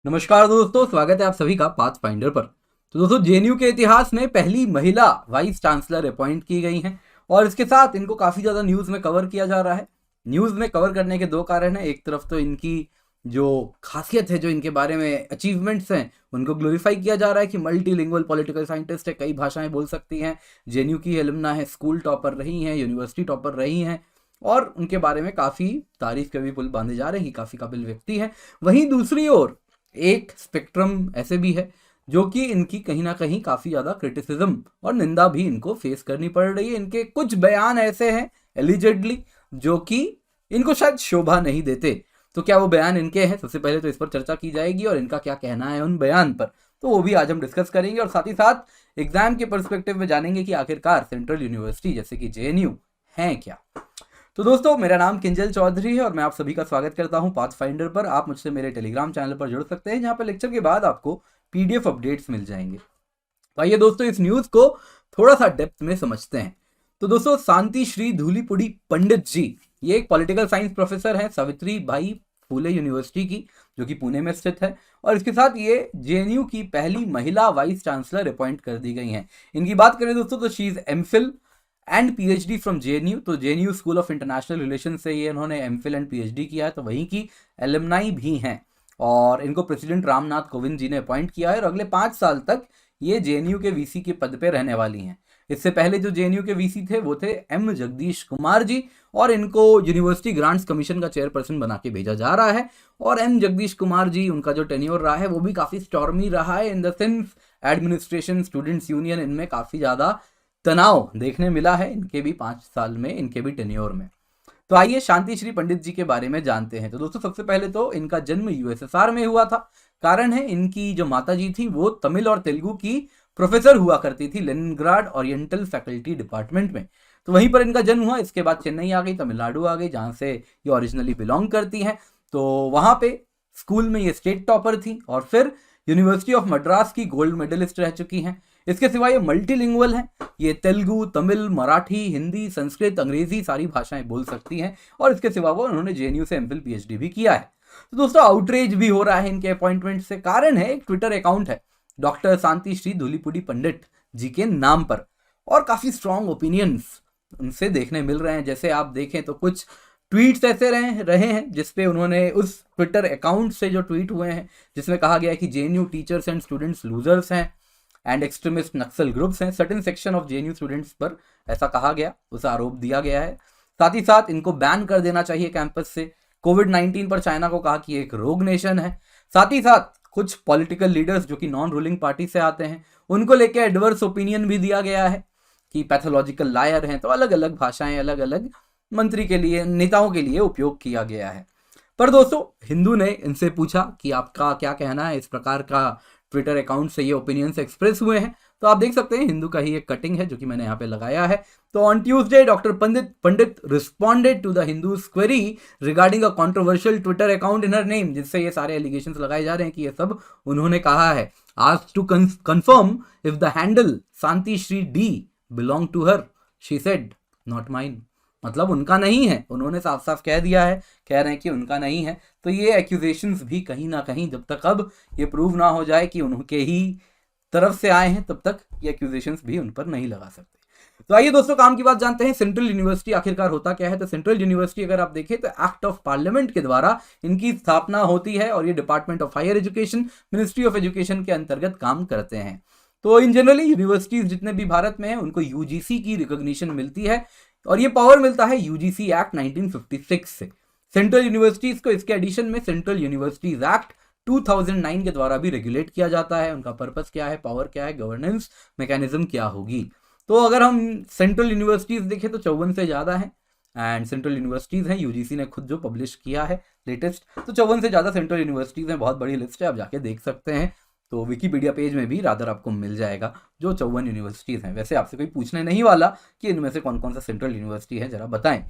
नमस्कार दोस्तों, स्वागत है आप सभी का पाथ फाइंडर पर। तो दोस्तों, जेएनयू के इतिहास में पहली महिला वाइस चांसलर अपॉइंट की गई हैं और इसके साथ इनको काफ़ी ज़्यादा न्यूज़ में कवर किया जा रहा है। न्यूज़ में कवर करने के दो कारण हैं। एक तरफ तो इनकी जो खासियत है, जो इनके बारे में अचीवमेंट्स हैं, उनको ग्लोरीफाई किया जा रहा है कि मल्टीलिंगुअल पॉलिटिकल साइंटिस्ट है, कई भाषाएं बोल सकती हैं, जेएनयू की एलुमना है, स्कूल टॉपर रही हैं, यूनिवर्सिटी टॉपर रही हैं और उनके बारे में काफ़ी तारीफ के भी पुल बांधे जा रहे हैं, काफ़ी काबिल व्यक्ति हैं। वहीं दूसरी ओर एक स्पेक्ट्रम ऐसे भी है जो कि इनकी कहीं ना कहीं काफ़ी ज़्यादा क्रिटिसिज्म और निंदा भी इनको फेस करनी पड़ रही है। इनके कुछ बयान ऐसे हैं एलिजेडली जो कि इनको शायद शोभा नहीं देते। तो क्या वो बयान इनके हैं? सबसे पहले तो इस पर चर्चा की जाएगी और इनका क्या कहना है उन बयान पर, तो वो भी आज हम डिस्कस करेंगे और साथ ही साथ एग्जाम के पर्सपेक्टिव में जानेंगे कि आखिरकार सेंट्रल यूनिवर्सिटी जैसे कि जेएनयू हैं क्या। तो दोस्तों, मेरा नाम किंजल चौधरी है और मैं आप सभी का स्वागत करता हूं पाथ फाइंडर पर। आप मुझसे मेरे टेलीग्राम चैनल पर जुड़ सकते हैं, जहां पर लेक्चर के बाद आपको पीडीएफ अपडेट्स मिल जाएंगे। तो आइए दोस्तों, इस न्यूज़ को थोड़ा सा डेप्थ में समझते हैं। तो दोस्तों, शांति श्री धूलीपुड़ी पंडित जी, ये एक पॉलिटिकल साइंस प्रोफेसर हैं सावित्री बाई फुले यूनिवर्सिटी की, जो कि पुणे में स्थित है। और इसके साथ ये जेएनयू की पहली महिला वाइस चांसलर अपॉइंट कर दी गई हैं। इनकी बात करें दोस्तों तो she is MPhil and PhD from JNU. तो JNU school of international relation से ये इन्होंने एमफिल एंड पीएचडी किया है, तो वहीं की एलुमनाई भी हैं। और इनको प्रेसिडेंट रामनाथ कोविंद जी ने अपॉइंट किया है और अगले 5 साल तक ये जेएनयू के वीसी के पद पे रहने वाली हैं। इससे पहले जो जेएनयू के वीसी थे वो थे एम जगदीश कुमार जी, और इनको यूनिवर्सिटी ग्रांट्स कमीशन का चेयरपर्सन बना के भेजा जा रहा है। और एम जगदीश कुमार जी, उनका जो टेन्योर रहा है वो भी काफ़ी स्टॉर्मी रहा है, in the sense administration, students union, इनमें काफ़ी ज़्यादा तनाव देखने मिला है इनके भी 5 साल में, इनके भी टेन्योर में। तो आइए शांति श्री पंडित जी के बारे में जानते हैं। तो दोस्तों, सबसे पहले तो इनका जन्म यूएसएसआर में हुआ था। कारण है, इनकी जो माता जी थी वो तमिल और तेलुगु की प्रोफेसर हुआ करती थी लेनिनग्राड ओरिएंटल फैकल्टी डिपार्टमेंट में। तो वहीं पर इनका जन्म हुआ। इसके बाद चेन्नई आ गई, तमिलनाडु आ गई, जहाँ से ये ओरिजिनली बिलोंग करती हैं। तो वहाँ पे स्कूल में ये स्टेट टॉपर थी और फिर यूनिवर्सिटी ऑफ मद्रास की गोल्ड मेडलिस्ट रह चुकी हैं। इसके सिवा ये मल्टीलिंगुअल हैं, ये तेलुगु, तमिल, मराठी, हिंदी, संस्कृत, अंग्रेजी सारी भाषाएं बोल सकती हैं। और इसके सिवा वो उन्होंने जेएनयू से एमफिल पीएचडी भी किया है। तो दोस्तों, आउटरीच भी हो रहा है इनके अपॉइंटमेंट से। कारण है, एक ट्विटर अकाउंट है डॉक्टर शांति श्री धूलीपुड़ी पंडित जी के नाम पर, और काफ़ी स्ट्रॉन्ग ओपिनियंस उनसे देखने मिल रहे हैं। जैसे आप देखें तो कुछ ट्वीट्स ऐसे रहे हैं जिसपे उन्होंने, उस ट्विटर अकाउंट से जो ट्वीट हुए हैं, जिसमें कहा गया है कि JNU teachers and students losers हैं एंड एक्सट्रीमिस्ट नक्सल ग्रुप्स हैं। Certain section of JNU students पर ऐसा कहा गया, उस आरोप दिया गया है। साथ ही साथ इनको बैन कर देना चाहिए कैंपस से। कोविड-19 पर चाइना को कहा कि एक रोग नेशन है। साथ ही साथ कुछ पॉलिटिकल लीडर्स जो कि नॉन रूलिंग पार्टी से आते हैं, उनको लेकर एडवर्स ओपिनियन भी दिया गया है कि पैथोलॉजिकल लायर हैं। तो अलग अलग भाषाएं अलग अलग मंत्री के लिए, नेताओं के लिए उपयोग किया गया है। पर दोस्तों, हिंदू ने इनसे पूछा कि आपका क्या कहना है, इस प्रकार का ट्विटर अकाउंट से ये ओपिनियंस एक्सप्रेस हुए हैं। तो आप देख सकते हैं, हिंदू का ही एक कटिंग है जो कि मैंने यहाँ पे लगाया है। तो on Tuesday doctor Pandit responded to the Hindu's query regarding a controversial Twitter account in her name, जिससे ये सारे एलिगेशंस लगाए जा रहे हैं कि ये सब उन्होंने कहा है। आज to confirm if the handle Shanti Shri D belong to her, she said not mine. मतलब उनका नहीं है, उन्होंने साफ साफ कह दिया है, कह रहे हैं कि उनका नहीं है। तो ये एक्यूजेशंस भी कहीं ना कहीं, जब तक अब ये प्रूव ना हो जाए कि उनके ही तरफ से आए हैं, तब तक ये एक्यूजेशंस भी उन पर नहीं लगा सकते। तो आइए दोस्तों, काम की बात जानते हैं। सेंट्रल यूनिवर्सिटी आखिरकार होता क्या है? तो सेंट्रल यूनिवर्सिटी अगर आप देखें तो एक्ट ऑफ पार्लियामेंट के द्वारा इनकी स्थापना होती है और ये department of higher education, ministry of education के अंतर्गत काम करते हैं। तो इन जनरली यूनिवर्सिटीज जितने भी भारत में हैं, उनको यूजीसी की रिकॉग्निशन मिलती है और ये पावर मिलता है यूजीसी एक्ट 1956 से। सेंट्रल यूनिवर्सिटीज को इसके एडिशन में सेंट्रल यूनिवर्सिटीज एक्ट 2009 के द्वारा भी रेगुलेट किया जाता है। उनका पर्पस क्या है, पावर क्या है, गवर्नेंस मैकेनिज्म क्या होगी। तो अगर हम सेंट्रल यूनिवर्सिटीज देखें तो 54 से ज़्यादा है एंड सेंट्रल यूनिवर्सिटीज़ हैं, यूजीसी ने खुद जो पब्लिश किया है लेटेस्ट, तो 54 से ज़्यादा सेंट्रल यूनिवर्सिटीज़ हैं। बहुत बड़ी लिस्ट है, आप जाके देख सकते हैं। तो विकीपीडिया पेज में भी रादर आपको मिल जाएगा जो 54 यूनिवर्सिटीज़ हैं। वैसे आपसे कोई पूछने नहीं वाला कि इनमें से कौन कौन सा सेंट्रल यूनिवर्सिटी है, जरा बताएं।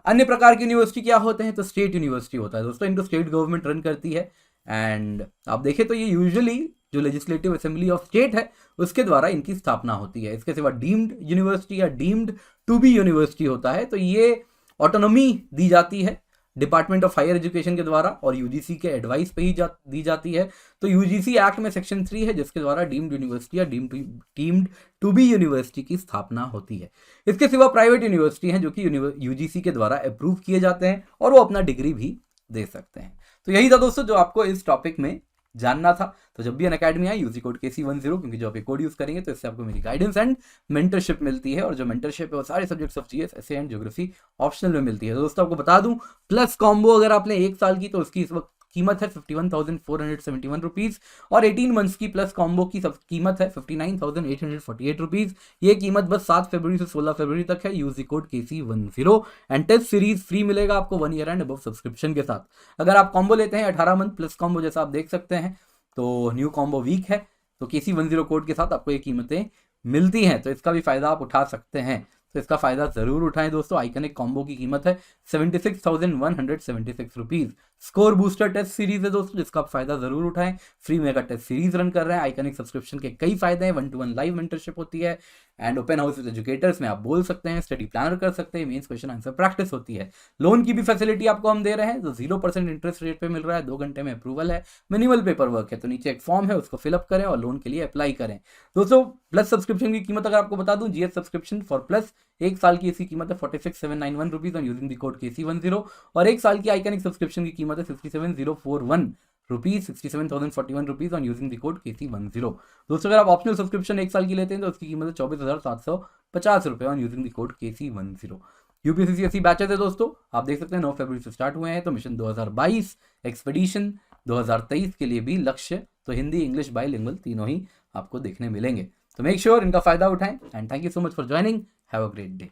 अन्य प्रकार की यूनिवर्सिटी क्या होते हैं? तो स्टेट यूनिवर्सिटी होता है दोस्तों, इनको स्टेट गवर्नमेंट रन करती है। एंड आप देखें तो ये यूजुअली जो लेजिस्लेटिव असेंबली ऑफ स्टेट है उसके द्वारा इनकी स्थापना होती है। इसके सिवा डीम्ड यूनिवर्सिटी या डीम्ड टू बी यूनिवर्सिटी होता है, तो ये ऑटोनॉमी दी जाती है डिपार्टमेंट ऑफ हायर एजुकेशन के द्वारा और यूजीसी के एडवाइस पे ही दी जाती है। तो यूजीसी एक्ट में सेक्शन 3 है जिसके द्वारा डीम्ड यूनिवर्सिटी या डीम्ड टू बी यूनिवर्सिटी की स्थापना होती है। इसके सिवा प्राइवेट यूनिवर्सिटी हैं जो कि यूजीसी के द्वारा अप्रूव किए जाते हैं और वो अपना डिग्री भी दे सकते हैं। तो यही था दोस्तों जो आपको इस टॉपिक में जानना था। तो जब भी अनअकैडमी आए यूज कोड KC10, क्योंकि जो आप ये कोड यूज करेंगे तो इससे आपको मेरी गाइडेंस एंड मेंटरशिप मिलती है, और जो मेंटरशिप है वो सारे subjects of GS, essay and geography optional में मिलती है। तो दोस्तों आपको बता दूं, प्लस कॉम्बो अगर आपने 1 साल की तो उसकी इस वक्त कीमत है 51,471 रुपीज, और 18 मंथ्स की प्लस कॉम्बो की कीमत है 59,848 रुपीज। ये कीमत बस 7 फरवरी से 16 फरवरी तक है। Use code KC10 and test series free मिलेगा आपको 1 ईयर एंड अबव सब्सक्रिप्शन के साथ। अगर आप कॉम्बो लेते हैं 18 मंथ प्लस कॉम्बो जैसा आप देख सकते हैं, तो न्यू कॉम्बो वीक है, तो KC10 कोड के साथ आपको ये कीमतें मिलती हैं, तो इसका भी फायदा आप उठा सकते हैं। तो इसका फायदा जरूर उठाएं दोस्तों। आइकनिक कॉम्बो की कीमत है 76,176 rupees. Score booster test series है दोस्तों जिसका आप फायदा जरूर उठाएं। Free mega test series run कर रहे हैं। आइकनिक सब्सक्रिप्शन के कई फायदे हैं। 1-to-1 लाइव मेंटरशिप होती है and open house with educators में आप बोल सकते हैं, स्टडी प्लानर कर सकते हैं, मेंस क्वेश्चन आंसर प्रैक्टिस होती है। लोन की भी फैसिलिटी आपको हम दे रहे हैं, तो 0% इंटरेस्ट रेट पे मिल रहा है, 2 घंटे में अप्रूवल है, मिनिमल पेपर वर्क है। तो नीचे एक फॉर्म है, उसको फिलअप करें और लोन के लिए अप्लाई करें। दोस्तों प्लस सब्सक्रिप्शन की कीमत अगर आपको बता दूं, GS सब्सक्रिप्शन फॉर प्लस 1 साल की इसकी कीमत है 46,791 rupees on using the code KC10, और 1 साल की आइकनिक सब्सक्रिप्शन की कीमत है 67,041 rupees, 67,041 rupees on using the code KC10। दोस्तों अगर आप ऑप्शनल सब्सक्रिप्शन 1 साल की लेते हैं तो उसकी कीमत है 24,750 रुपए on using the code KC10। UPSC batches है दोस्तों, आप देख सकते हैं 9 फरवरी से स्टार्ट हुए हैं। तो मिशन 2022, एक्सपेडिशन 2023 के लिए भी लक्ष्य, तो हिंदी इंग्लिश बाइलिंगुअल तीनों ही आपको देखने मिलेंगे। तो मेक श्योर इनका फायदा उठाएं and thank you so much for joining. Have a great day.